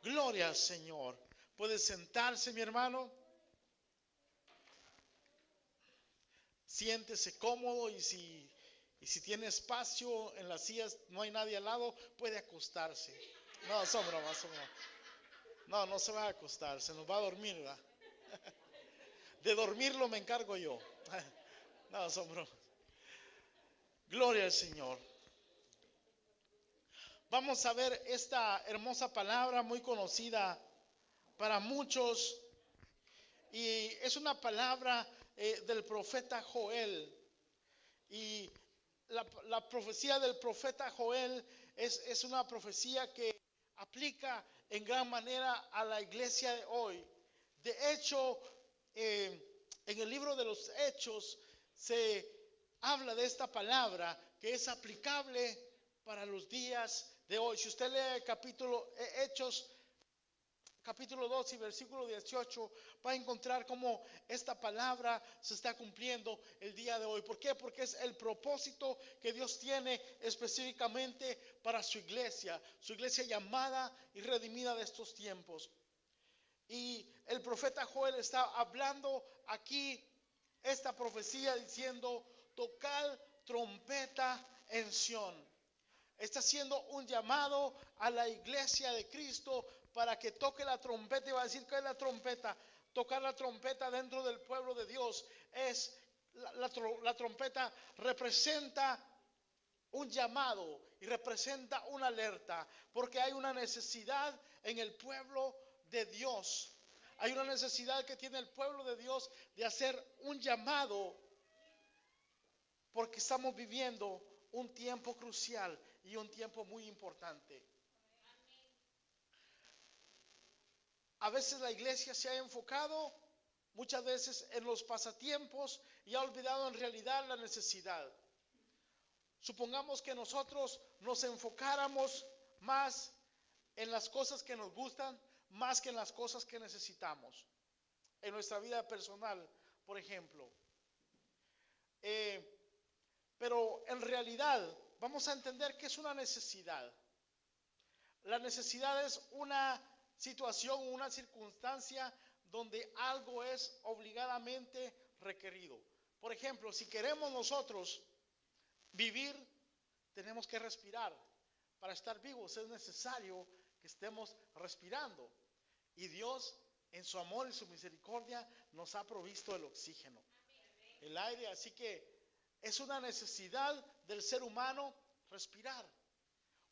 Gloria al Señor. Puede sentarse, mi hermano. Siéntese cómodo y si tiene espacio en las sillas, no hay nadie al lado, puede acostarse. No, son bromas, son bromas. No, no se va a acostar, se nos va a dormir, ¿verdad? De dormirlo me encargo yo. No, son bromas. Gloria al Señor. Vamos a ver esta hermosa palabra muy conocida para muchos. Y es una palabra del profeta Joel. Y la profecía del profeta Joel es una profecía que aplica en gran manera a la iglesia de hoy. De hecho, en el libro de los Hechos se habla de esta palabra que es aplicable para los días de hoy. Si usted lee el capítulo Hechos, capítulo 2 y versículo 18, va a encontrar cómo esta palabra se está cumpliendo el día de hoy. ¿Por qué? Porque es el propósito que Dios tiene específicamente para su iglesia llamada y redimida de estos tiempos. Y el profeta Joel está hablando aquí esta profecía diciendo: tocad trompeta en Sión. Está haciendo un llamado a la iglesia de Cristo para que toque la trompeta. Y va a decir: ¿qué es la trompeta? Tocar la trompeta dentro del pueblo de Dios es la trompeta representa un llamado y representa una alerta, porque hay una necesidad en el pueblo de Dios. Hay una necesidad que tiene el pueblo de Dios de hacer un llamado, porque estamos viviendo un tiempo crucial y un tiempo muy importante. A veces la iglesia se ha enfocado muchas veces en los pasatiempos y ha olvidado en realidad la necesidad. Supongamos que nosotros nos enfocáramos más en las cosas que nos gustan, más que en las cosas que necesitamos. En nuestra vida personal, por ejemplo. Pero en realidad vamos a entender que es una necesidad. La necesidad es una situación, una circunstancia donde algo es obligadamente requerido. Por ejemplo, si queremos nosotros vivir, tenemos que respirar. Para estar vivos es necesario que estemos respirando. Y Dios, en su amor y su misericordia, nos ha provisto el oxígeno, el aire. Así que es una necesidad del ser humano respirar,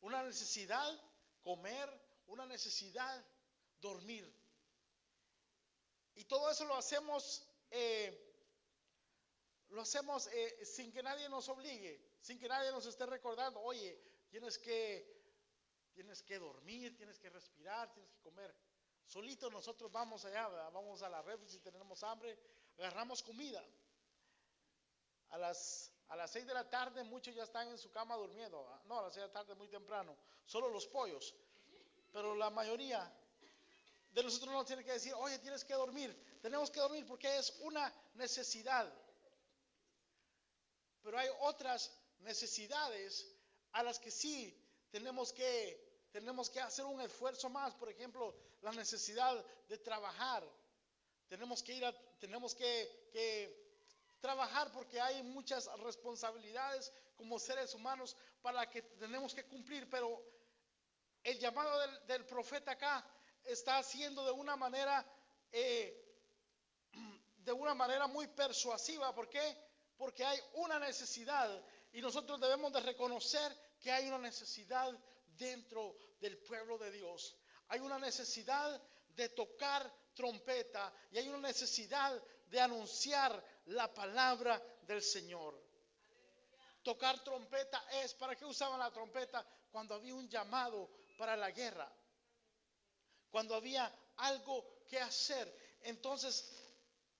una necesidad comer, una necesidad dormir. Y todo eso lo hacemos sin que nadie nos obligue, sin que nadie nos esté recordando: oye, tienes que dormir, tienes que respirar, tienes que comer. Solitos nosotros vamos allá, ¿verdad? Vamos a la refri si tenemos hambre, agarramos comida. A las 6 de la tarde muchos ya están en su cama durmiendo. No, a las 6 de la tarde muy temprano, solo los pollos. Pero la mayoría de nosotros nos tiene que decir: oye, tienes que dormir. Tenemos que dormir porque es una necesidad. Pero hay otras necesidades a las que sí tenemos que hacer un esfuerzo más. Por ejemplo, la necesidad de trabajar. Tenemos que trabajar porque hay muchas responsabilidades como seres humanos para que tenemos que cumplir. Pero el llamado del profeta acá está haciendo de una manera muy persuasiva. ¿Por qué? Porque hay una necesidad y nosotros debemos de reconocer que hay una necesidad dentro del pueblo de Dios. Hay una necesidad de tocar trompeta y hay una necesidad de anunciar la palabra del Señor. Tocar trompeta ¿para qué usaban la trompeta? Cuando había un llamado para la guerra, cuando había algo que hacer. Entonces,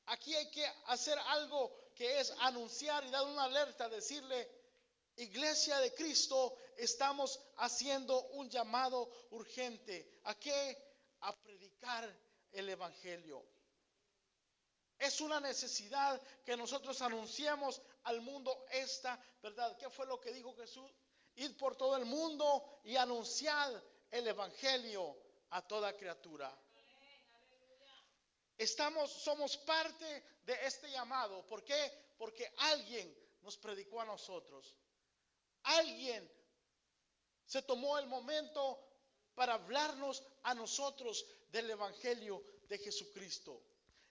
aquí hay que hacer algo que es anunciar y dar una alerta, decirle: iglesia de Cristo, estamos haciendo un llamado urgente. ¿A qué? A predicar el evangelio. Es una necesidad que nosotros anunciemos al mundo esta verdad. ¿Qué fue lo que dijo Jesús? Id por todo el mundo y anunciad el evangelio a toda criatura. Somos parte de este llamado. ¿Por qué? Porque alguien nos predicó a nosotros. Alguien se tomó el momento para hablarnos a nosotros del Evangelio de Jesucristo.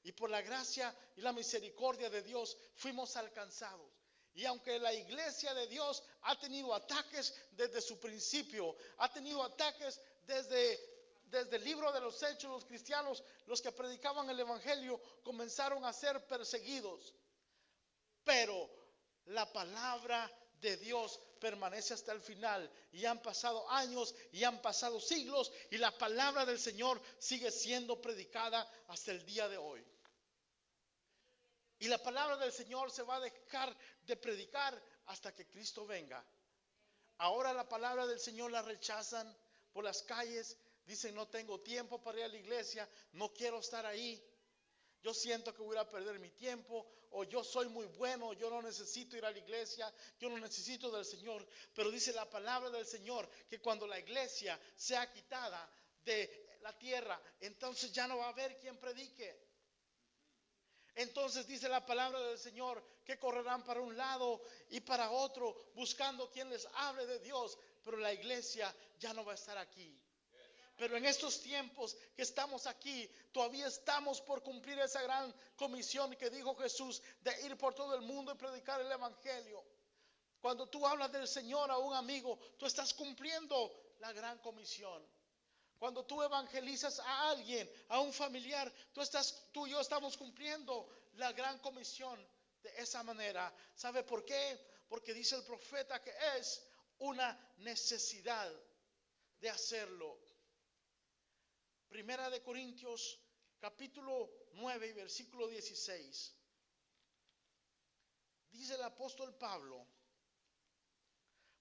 Y por la gracia y la misericordia de Dios fuimos alcanzados. Y aunque la iglesia de Dios ha tenido ataques desde su principio, ha tenido ataques desde el libro de los Hechos, los cristianos, los que predicaban el Evangelio, comenzaron a ser perseguidos. Pero la palabra de Dios permanece hasta el final. Y han pasado años y han pasado siglos y la palabra del Señor sigue siendo predicada hasta el día de hoy. Y la palabra del Señor se va a dejar de predicar hasta que Cristo venga. Ahora la palabra del Señor la rechazan por las calles. Dicen, no tengo tiempo para ir a la iglesia, no quiero estar ahí. Yo siento que voy a perder mi tiempo, o yo soy muy bueno, yo no necesito ir a la iglesia, yo no necesito del Señor. Pero dice la palabra del Señor que cuando la iglesia sea quitada de la tierra, entonces ya no va a haber quien predique. Entonces dice la palabra del Señor que correrán para un lado y para otro buscando quien les hable de Dios, pero la iglesia ya no va a estar aquí. Pero en estos tiempos que estamos aquí, todavía estamos por cumplir esa gran comisión que dijo Jesús de ir por todo el mundo y predicar el Evangelio. Cuando tú hablas del Señor a un amigo, tú estás cumpliendo la gran comisión. Cuando tú evangelizas a alguien, a un familiar, tú y yo estamos cumpliendo la gran comisión de esa manera. ¿Sabe por qué? Porque dice el profeta que es una necesidad de hacerlo. Primera de Corintios, capítulo 9 y versículo 16. Dice el apóstol Pablo,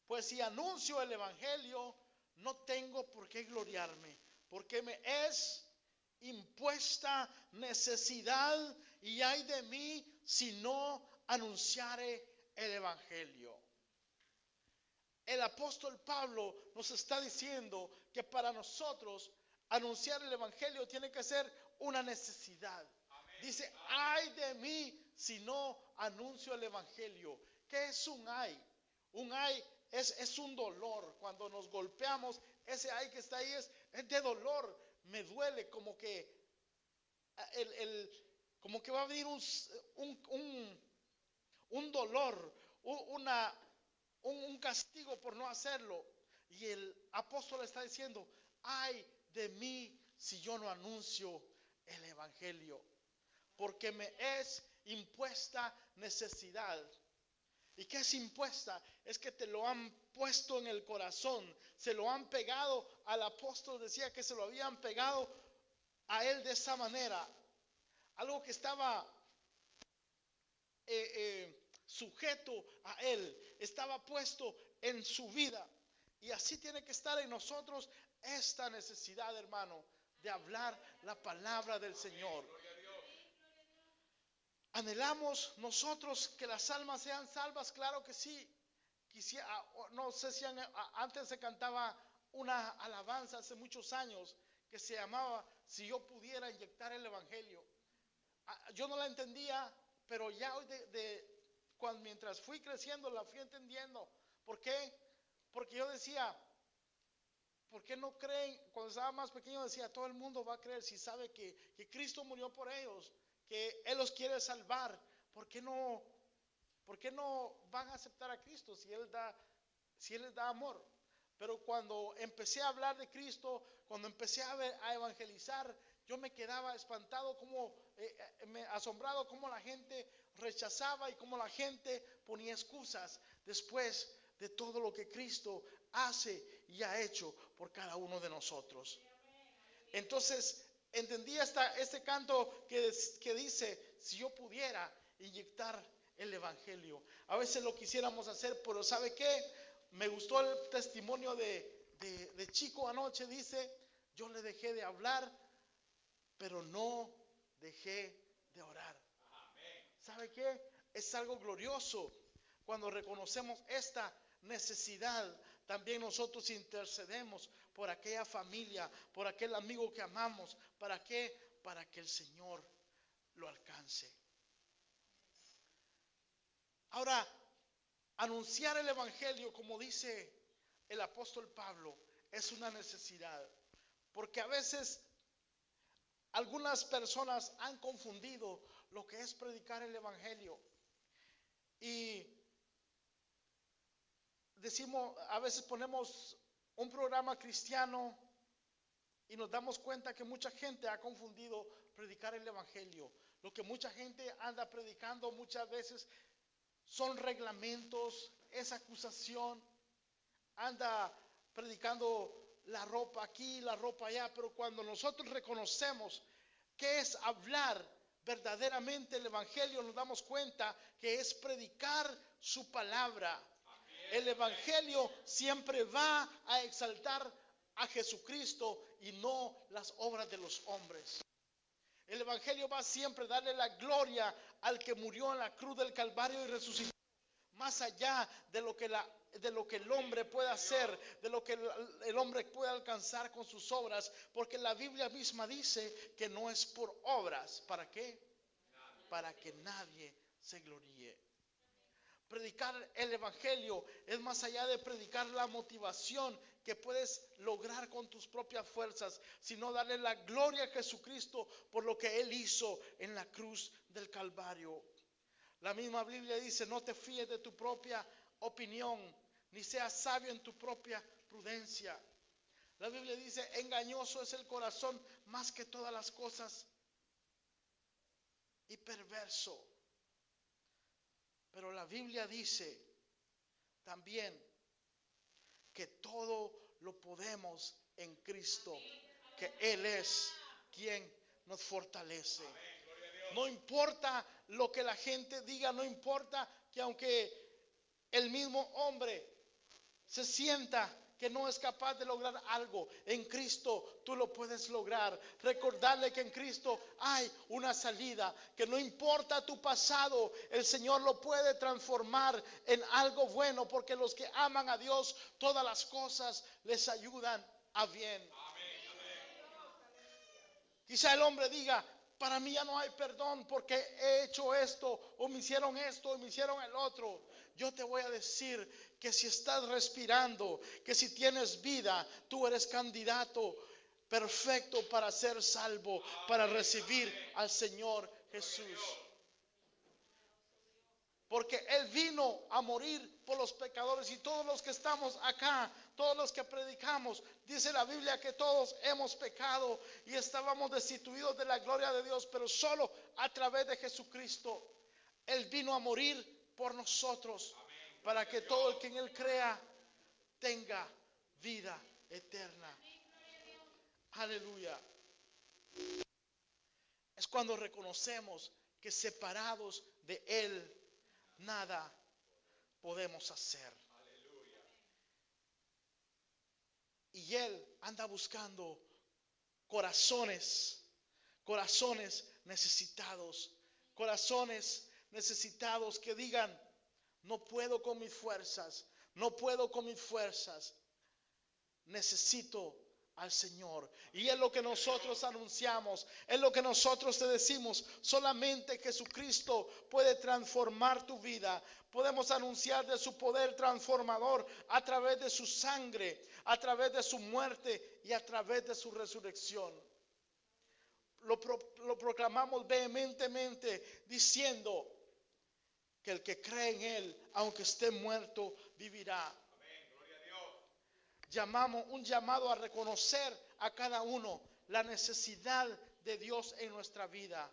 pues si anuncio el evangelio, no tengo por qué gloriarme, porque me es impuesta necesidad y ay de mí si no anunciare el evangelio. El apóstol Pablo nos está diciendo que para nosotros anunciar el evangelio tiene que ser una necesidad. Amén. Dice, ay de mí si no anuncio el evangelio. ¿Qué es un ay? Un ay es un dolor. Cuando nos golpeamos, ese ay que está ahí es de dolor. Me duele como que como que va a venir un dolor, un castigo por no hacerlo. Y el apóstol está diciendo, ay de mí si yo no anuncio el evangelio, porque me es impuesta necesidad. ¿Y qué es impuesta? Es que te lo han puesto en el corazón, se lo han pegado. Al apóstol decía que se lo habían pegado a él de esa manera, algo que estaba sujeto a él, estaba puesto en su vida. Y así tiene que estar en nosotros esta necesidad, hermano, de hablar la palabra del Señor. ¿Anhelamos nosotros que las almas sean salvas? Claro que sí. No sé si antes se cantaba una alabanza hace muchos años que se llamaba Si yo pudiera inyectar el evangelio. Yo no la entendía, pero ya hoy mientras fui creciendo la fui entendiendo. ¿Por qué? Porque yo decía, ¿por qué no creen? Cuando estaba más pequeño decía, todo el mundo va a creer si sabe que Cristo murió por ellos, que Él los quiere salvar. ¿Por qué no van a aceptar a Cristo si Él les da amor? Pero cuando empecé a hablar de Cristo, cuando empecé a evangelizar, yo me quedaba espantado, asombrado cómo la gente rechazaba y cómo la gente ponía excusas después de todo lo que Cristo hace y ha hecho por cada uno de nosotros. Entonces entendí este canto que dice, si yo pudiera inyectar el evangelio. A veces lo quisiéramos hacer, pero ¿sabe qué? Me gustó el testimonio de Chico anoche. Dice, yo le dejé de hablar, pero no dejé de orar. ¿Sabe qué? Es algo glorioso cuando reconocemos esta necesidad. También nosotros intercedemos por aquella familia, por aquel amigo que amamos. ¿Para qué? Para que el Señor lo alcance. Ahora, anunciar el Evangelio, como dice el apóstol Pablo, es una necesidad. Porque a veces algunas personas han confundido lo que es predicar el Evangelio. Y decimos, a veces ponemos un programa cristiano y nos damos cuenta que mucha gente ha confundido predicar el Evangelio. Lo que mucha gente anda predicando muchas veces son reglamentos, es acusación, anda predicando la ropa aquí, la ropa allá, pero cuando nosotros reconocemos que es hablar verdaderamente el Evangelio, nos damos cuenta que es predicar su palabra. El Evangelio siempre va a exaltar a Jesucristo y no las obras de los hombres. El Evangelio va siempre a darle la gloria al que murió en la cruz del Calvario y resucitó, más allá de lo que el hombre puede hacer, de lo que el hombre puede alcanzar con sus obras, porque la Biblia misma dice que no es por obras. ¿Para qué? Para que nadie se gloríe. Predicar el Evangelio es más allá de predicar la motivación que puedes lograr con tus propias fuerzas, sino darle la gloria a Jesucristo por lo que Él hizo en la cruz del Calvario. La misma Biblia dice: no te fíes de tu propia opinión, ni seas sabio en tu propia prudencia. La Biblia dice: engañoso es el corazón más que todas las cosas y perverso. Pero la Biblia dice también que todo lo podemos en Cristo, que Él es quien nos fortalece. No importa lo que la gente diga, no importa que aunque el mismo hombre se sienta que no es capaz de lograr algo, en Cristo tú lo puedes lograr. Recordarle que en Cristo hay una salida, que no importa tu pasado, el Señor lo puede transformar en algo bueno, porque los que aman a Dios, todas las cosas les ayudan a bien. Quizá el hombre diga: para mí ya no hay perdón porque he hecho esto, o me hicieron esto, o me hicieron el otro. Yo te voy a decir que si estás respirando, que si tienes vida, tú eres candidato perfecto para ser salvo, para recibir al Señor Jesús. Porque Él vino a morir por los pecadores, y todos los que estamos acá, todos los que predicamos, dice la Biblia que todos hemos pecado y estábamos destituidos de la gloria de Dios, pero solo a través de Jesucristo. Él vino a morir por nosotros, para que todo el que en Él crea tenga vida eterna. Aleluya. Es cuando reconocemos que separados de Él nada podemos hacer. Y Él anda buscando corazones necesitados, corazones necesitados que digan: no puedo con mis fuerzas, no puedo con mis fuerzas, necesito al Señor. Y es lo que nosotros anunciamos, es lo que nosotros te decimos: solamente Jesucristo puede transformar tu vida. Podemos anunciar de su poder transformador a través de su sangre, a través de su muerte y a través de su resurrección. Lo proclamamos vehementemente diciendo que el que cree en Él, aunque esté muerto, vivirá. Llamamos un llamado a reconocer a cada uno la necesidad de Dios en nuestra vida,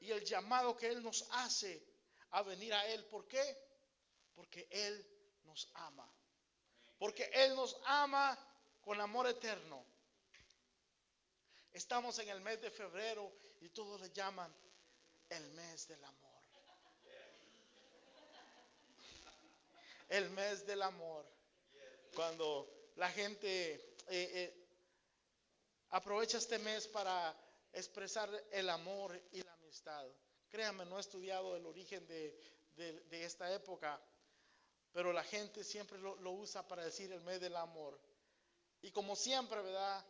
y el llamado que Él nos hace a venir a Él. ¿Por qué? Porque Él nos ama, porque Él nos ama con amor eterno. Estamos en el mes de febrero y todos le llaman el mes del amor. El mes del amor. Cuando la gente aprovecha este mes para expresar el amor y la amistad. Créanme, no he estudiado el origen de esta época, pero la gente siempre lo usa para decir el mes del amor. Y como siempre, ¿verdad?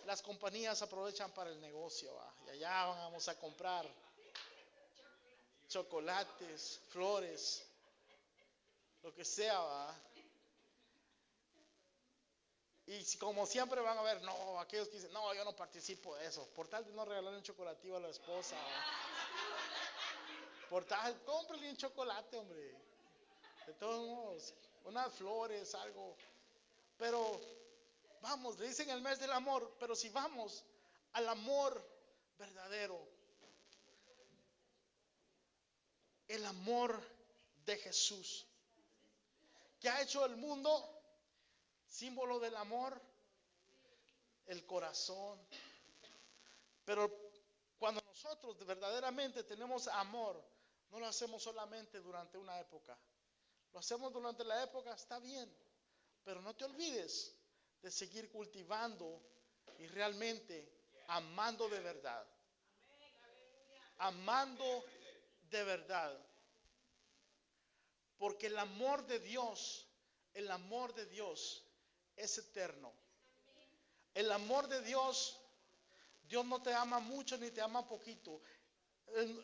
Las compañías aprovechan para el negocio, ¿va? Y allá vamos a comprar chocolates, flores, lo que sea, ¿va? Y como siempre van a ver, no, aquellos que dicen, no, yo no participo de eso. Por tal de no regalarle un chocolativo a la esposa, ¿va? Por tal, cómprale un chocolate, hombre. De todos modos, unas flores, algo. Pero vamos, le dicen el mes del amor, pero si vamos al amor verdadero, el amor de Jesús, que ha hecho el mundo símbolo del amor, el corazón. Pero cuando nosotros verdaderamente tenemos amor, no lo hacemos solamente durante una época. Lo hacemos durante la época, está bien, pero no te olvides de seguir cultivando y realmente amando de verdad. Amando de verdad. Porque el amor de Dios es eterno. El amor de Dios, Dios no te ama mucho ni te ama poquito.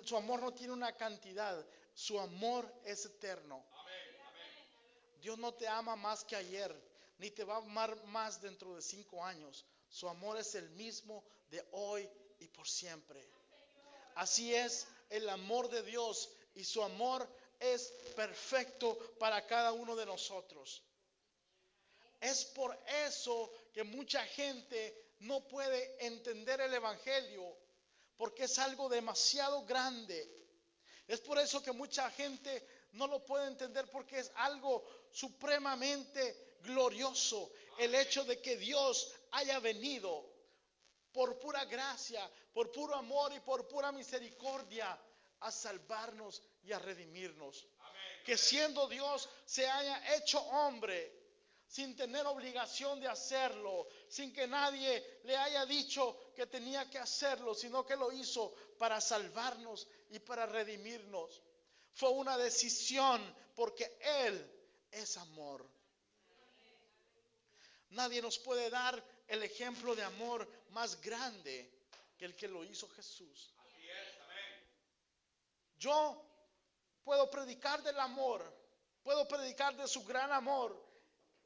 Su amor no tiene una cantidad. Su amor es eterno. Dios no te ama más que ayer, ni te va a amar más dentro de 5 años. Su amor es el mismo de hoy y por siempre. Así es el amor de Dios, y su amor es perfecto para cada uno de nosotros. Es por eso que mucha gente no puede entender el evangelio, porque es algo demasiado grande. Es por eso que mucha gente no lo puede entender, porque es algo supremamente glorioso. El hecho de que Dios haya venido por pura gracia, por puro amor y por pura misericordia a salvarnos y a redimirnos. Que siendo Dios se haya hecho hombre sin tener obligación de hacerlo, sin que nadie le haya dicho que tenía que hacerlo, sino que lo hizo para salvarnos y para redimirnos. Fue una decisión, porque Él es amor. Nadie nos puede dar el ejemplo de amor más grande que el que lo hizo Jesús. Yo puedo predicar del amor, puedo predicar de su gran amor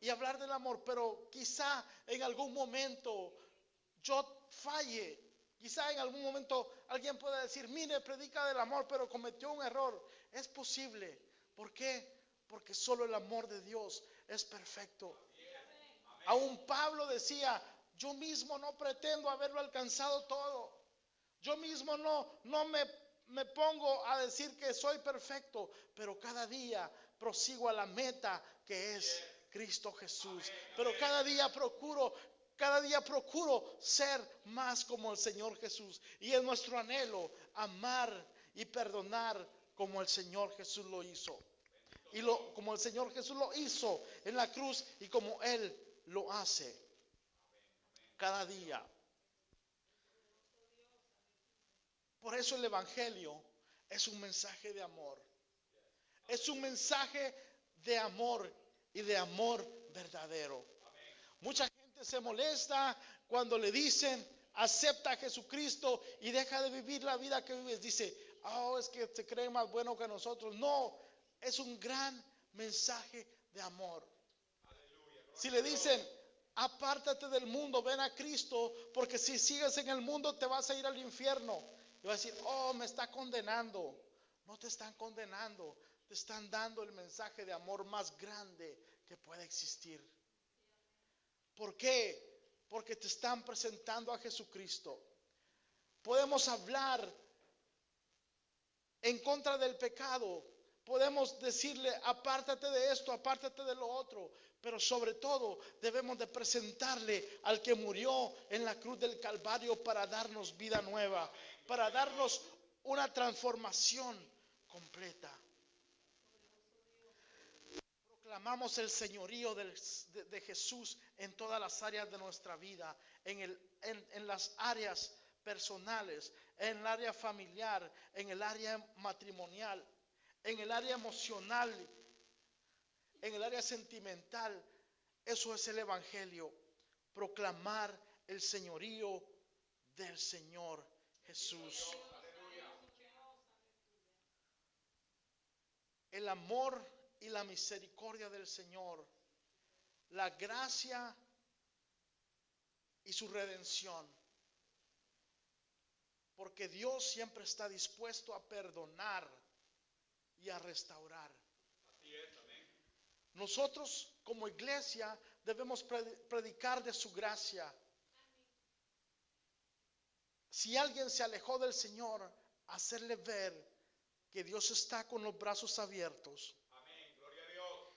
y hablar del amor, pero quizá en algún momento yo falle. Quizá en algún momento alguien pueda decir, mire, predica del amor, pero cometió un error. Es posible. ¿Por qué? Porque solo el amor de Dios es perfecto. Aún Pablo decía, yo mismo no pretendo haberlo alcanzado todo. Yo mismo no me pongo a decir que soy perfecto, pero cada día prosigo a la meta que es Cristo Jesús. Pero cada día procuro ser más como el Señor Jesús. Y es nuestro anhelo amar y perdonar como el Señor Jesús lo hizo. Como el Señor Jesús lo hizo en la cruz y como Él lo hace cada día. Por eso el Evangelio es un mensaje de amor. Es un mensaje de amor y de amor verdadero. Mucha gente se molesta cuando le dicen, acepta a Jesucristo y deja de vivir la vida que vives. Dice, oh, es que se cree más bueno que nosotros. No, es un gran mensaje de amor. Si le dicen, apártate del mundo, ven a Cristo, porque si sigues en el mundo te vas a ir al infierno. Y va a decir, oh, me está condenando. No te están condenando, te están dando el mensaje de amor más grande que puede existir. ¿Por qué? Porque te están presentando a Jesucristo. Podemos hablar en contra del pecado. Podemos decirle, apártate de esto, apártate de lo otro. Pero sobre todo debemos de presentarle al que murió en la cruz del Calvario para darnos vida nueva, para darnos una transformación completa. Proclamamos el señorío de Jesús en todas las áreas de nuestra vida, en las áreas personales, en el área familiar, en el área matrimonial, en el área emocional, en el área sentimental. Eso es el Evangelio. proclamar el señorío del Señor Jesús. El amor y la misericordia del Señor, la gracia y su redención. Porque Dios siempre está dispuesto a perdonar y a restaurar. Así es, amén. Nosotros como iglesia debemos predicar de su gracia. Si alguien se alejó del Señor, hacerle ver que Dios está con los brazos abiertos. Amén, gloria a Dios.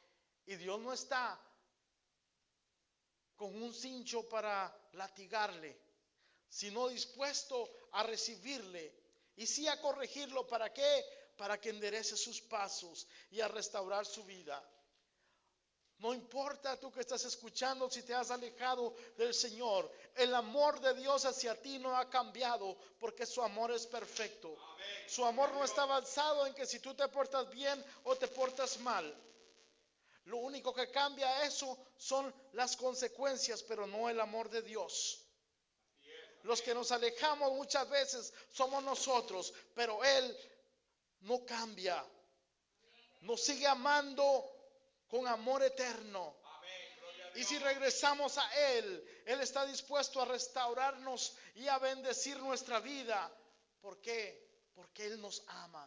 Y Dios no está con un cincho para latigarle, sino dispuesto a recibirle y sí a corregirlo. ¿Para qué? Para que enderece sus pasos y a restaurar su vida. No importa tú que estás escuchando si te has alejado del Señor, el amor de Dios hacia ti no ha cambiado porque su amor es perfecto. Amén. Su amor no está basado en que si tú te portas bien o te portas mal. Lo único que cambia eso son las consecuencias, pero no el amor de Dios. Los que nos alejamos muchas veces somos nosotros, pero Él no cambia. Nos sigue amando con amor eterno. Amén, gloria a Y Dios. si regresamos a Él, Él está dispuesto a restaurarnos y a bendecir nuestra vida. ¿Por qué? Porque Él nos ama.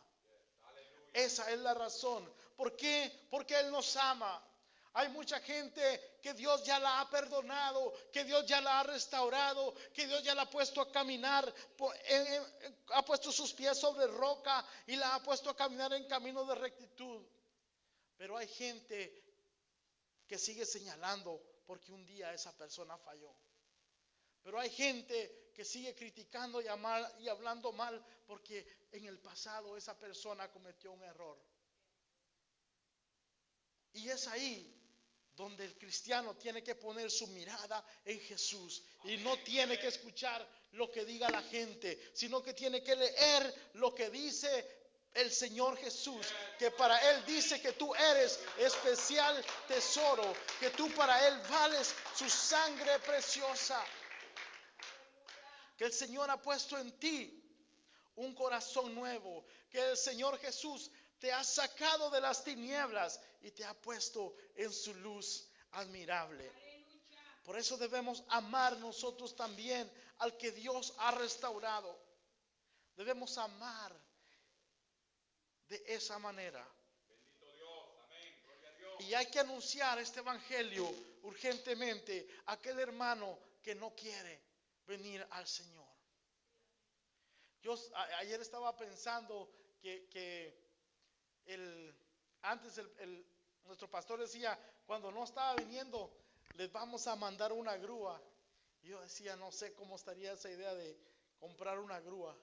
Aleluya. Esa es la razón. ¿Por qué? Porque Él nos ama. Hay mucha gente que Dios ya la ha perdonado, que Dios ya la ha restaurado, que Dios ya la ha puesto a caminar, ha puesto sus pies sobre roca y la ha puesto a caminar en camino de rectitud. Pero hay gente que sigue señalando porque un día esa persona falló. Pero hay gente que sigue criticando y hablando mal porque en el pasado esa persona cometió un error. Y es ahí donde el cristiano tiene que poner su mirada en Jesús y no tiene que escuchar lo que diga la gente, sino que tiene que leer lo que dice el Señor Jesús, que para Él dice que tú eres especial tesoro, que tú para Él vales su sangre preciosa, que el Señor ha puesto en ti un corazón nuevo, que el Señor Jesús te ha sacado de las tinieblas y te ha puesto en su luz admirable. Por eso debemos amar nosotros también al que Dios ha restaurado. Debemos amar de esa manera. Bendito Dios, amén, gloria a Dios. Y hay que anunciar este evangelio urgentemente a aquel hermano que no quiere venir al Señor. Yo ayer estaba pensando que antes nuestro pastor decía, cuando no estaba viniendo, les vamos a mandar una grúa. Y yo decía, no sé cómo estaría esa idea de comprar una grúa.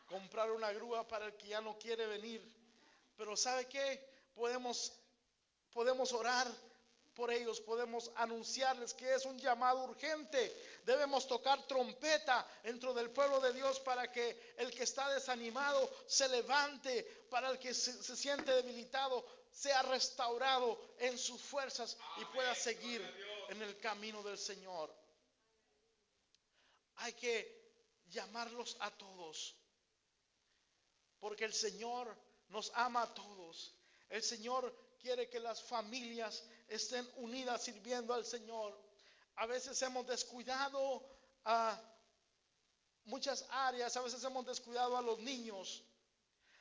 Comprar una grúa para el que ya no quiere venir. Pero ¿sabe qué? Podemos orar por ellos, podemos anunciarles que es un llamado urgente. Debemos tocar trompeta dentro del pueblo de Dios para que el que está desanimado se levante, para el que se siente debilitado sea restaurado en sus fuerzas y pueda seguir en el camino del Señor. Hay que llamarlos a todos, porque el Señor nos ama a todos. El Señor quiere que las familias estén unidas sirviendo al Señor. A veces hemos descuidado a muchas áreas, a veces hemos descuidado a los niños,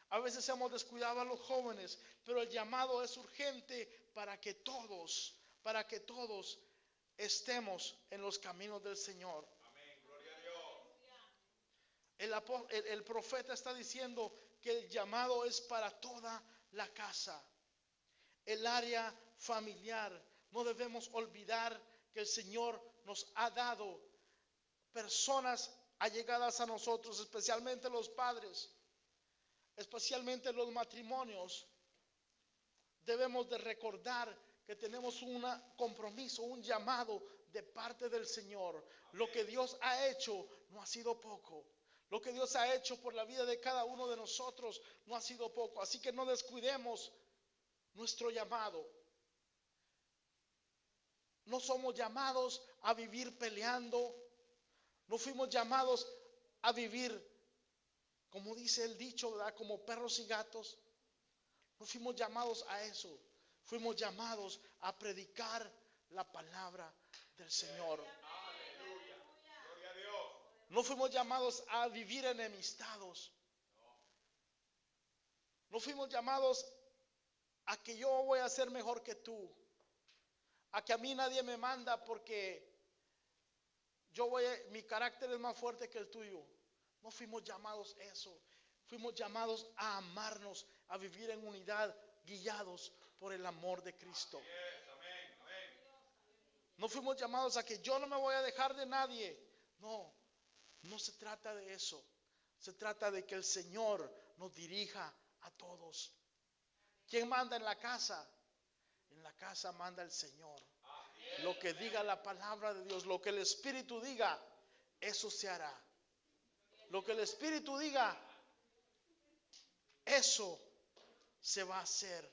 a veces hemos descuidado a los jóvenes, pero el llamado es urgente para que todos estemos en los caminos del Señor. Amén, gloria a Dios. El profeta está diciendo que el llamado es para toda la casa. El área familiar. No debemos olvidar que el Señor nos ha dado personas allegadas a nosotros, especialmente los padres, especialmente los matrimonios. Debemos de recordar que tenemos un compromiso, un llamado de parte del Señor. Lo que Dios ha hecho no ha sido poco. Lo que Dios ha hecho por la vida de cada uno de nosotros no ha sido poco. Así que no descuidemos nuestro llamado. No somos llamados a vivir peleando. No fuimos llamados a vivir, como dice el dicho, ¿verdad? Como perros y gatos. No fuimos llamados a eso. Fuimos llamados a predicar la palabra del Señor. Aleluya. Gloria a Dios. No fuimos llamados a vivir enemistados. No fuimos llamados a que yo voy a ser mejor que tú. A que a mí nadie me manda porque mi carácter es más fuerte que el tuyo. No fuimos llamados a eso. Fuimos llamados a amarnos, a vivir en unidad, guiados por el amor de Cristo. Yes, amén, amén. No fuimos llamados a que yo no me voy a dejar de nadie. No, no se trata de eso. Se trata de que el Señor nos dirija a todos. ¿Quién manda en la casa? En la casa manda el Señor. Lo que diga la palabra de Dios, lo que el Espíritu diga, eso se hará. Lo que el Espíritu diga, eso se va a hacer.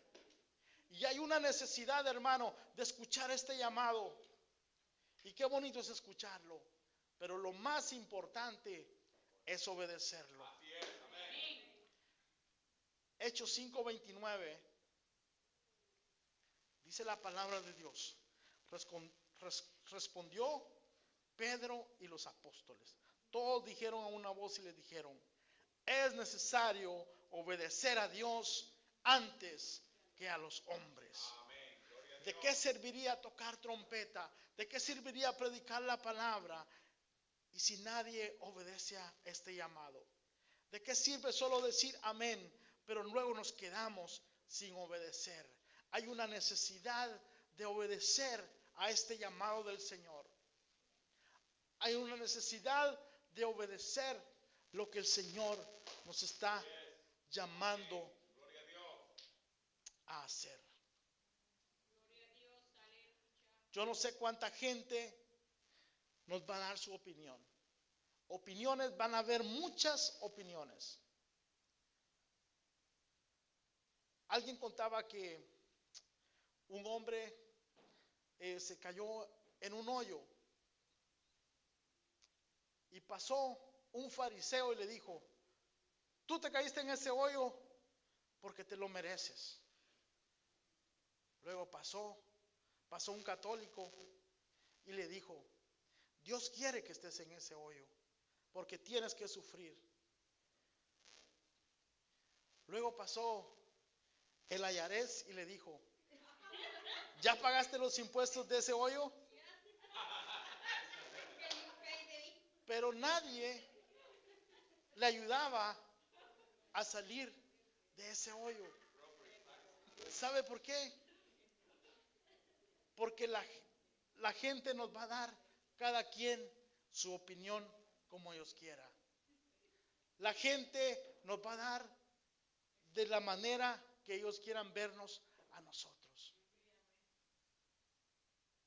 Y hay una necesidad, hermano, de escuchar este llamado. Y qué bonito es escucharlo. Pero lo más importante es obedecerlo. Así es, amén. Hechos 5:29. Dice la palabra de Dios. Respondió Pedro y los apóstoles. Todos dijeron a una voz y le dijeron: es necesario obedecer a Dios antes que a los hombres. Amén. Gloria a ¿De Dios. qué serviría tocar trompeta? ¿De qué serviría predicar la palabra? Y si nadie obedece a este llamado, ¿de qué sirve solo decir amén, pero luego nos quedamos sin obedecer? Hay una necesidad de obedecer a este llamado del Señor. Hay una necesidad de obedecer lo que el Señor nos está llamando Gloria a Dios. a hacer. Yo no sé cuánta gente nos va a dar su opinión. Opiniones, van a haber muchas opiniones. Alguien contaba que un hombre se cayó en un hoyo y pasó un fariseo y le dijo: tú te caíste en ese hoyo porque te lo mereces. Luego pasó un católico y le dijo: Dios quiere que estés en ese hoyo porque tienes que sufrir. Luego pasó el ayarés y le dijo: ¿ya pagaste los impuestos de ese hoyo? Pero nadie le ayudaba a salir de ese hoyo. ¿Sabe por qué? Porque la gente nos va a dar cada quien su opinión como Dios quiera. La gente nos va a dar de la manera que ellos quieran vernos a nosotros.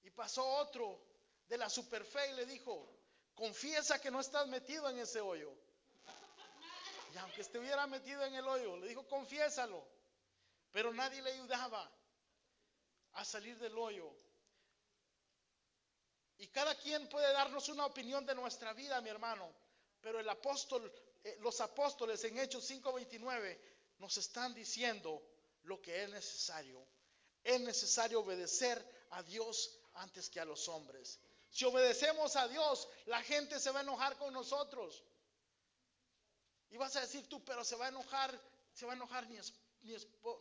Y pasó otro de la superfe y le dijo: confiesa que no estás metido en ese hoyo. Y aunque estuviera metido en el hoyo, le dijo: confiésalo. Pero nadie le ayudaba a salir del hoyo. Y cada quien puede darnos una opinión de nuestra vida, mi hermano. Pero los apóstoles en Hechos 5:29 nos están diciendo lo que es necesario. Es necesario obedecer a Dios antes que a los hombres. Si obedecemos a Dios, la gente se va a enojar con nosotros. Y vas a decir tú: pero se va a enojar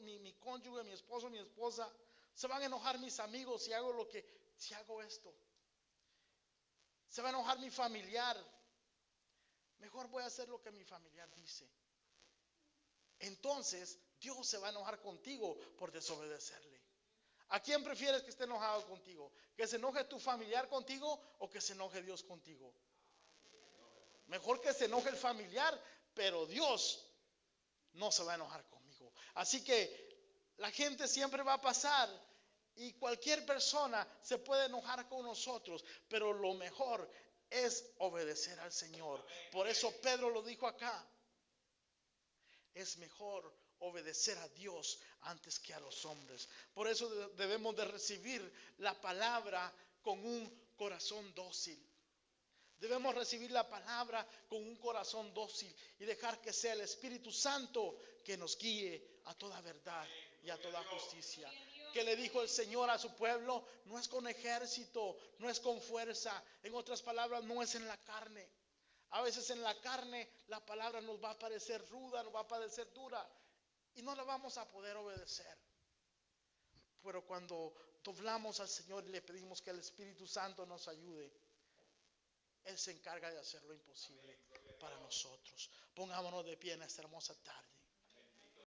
mi cónyuge, mi esposo, mi esposa. Se van a enojar mis amigos si hago esto. Se va a enojar mi familiar. Mejor voy a hacer lo que mi familiar dice. Entonces Dios se va a enojar contigo por desobedecerle. ¿A quién prefieres que esté enojado contigo? ¿Que se enoje tu familiar contigo o que se enoje Dios contigo? Mejor que se enoje el familiar, pero Dios no se va a enojar conmigo. Así que la gente siempre va a pasar y cualquier persona se puede enojar con nosotros, pero lo mejor es obedecer al Señor. Por eso Pedro lo dijo acá: es mejor obedecer a Dios antes que a los hombres. Por eso debemos de recibir la palabra con un corazón dócil. Debemos recibir la palabra con un corazón dócil y dejar que sea el Espíritu Santo que nos guíe a toda verdad y a toda justicia. Que le dijo el Señor a su pueblo, no es con ejército, no es con fuerza. En otras palabras, no es en la carne. A veces en la carne la palabra nos va a parecer ruda, nos va a parecer dura y no la vamos a poder obedecer. Pero cuando doblamos al Señor y le pedimos que el Espíritu Santo nos ayude, Él se encarga de hacer lo imposible para nosotros. Pongámonos de pie en esta hermosa tarde.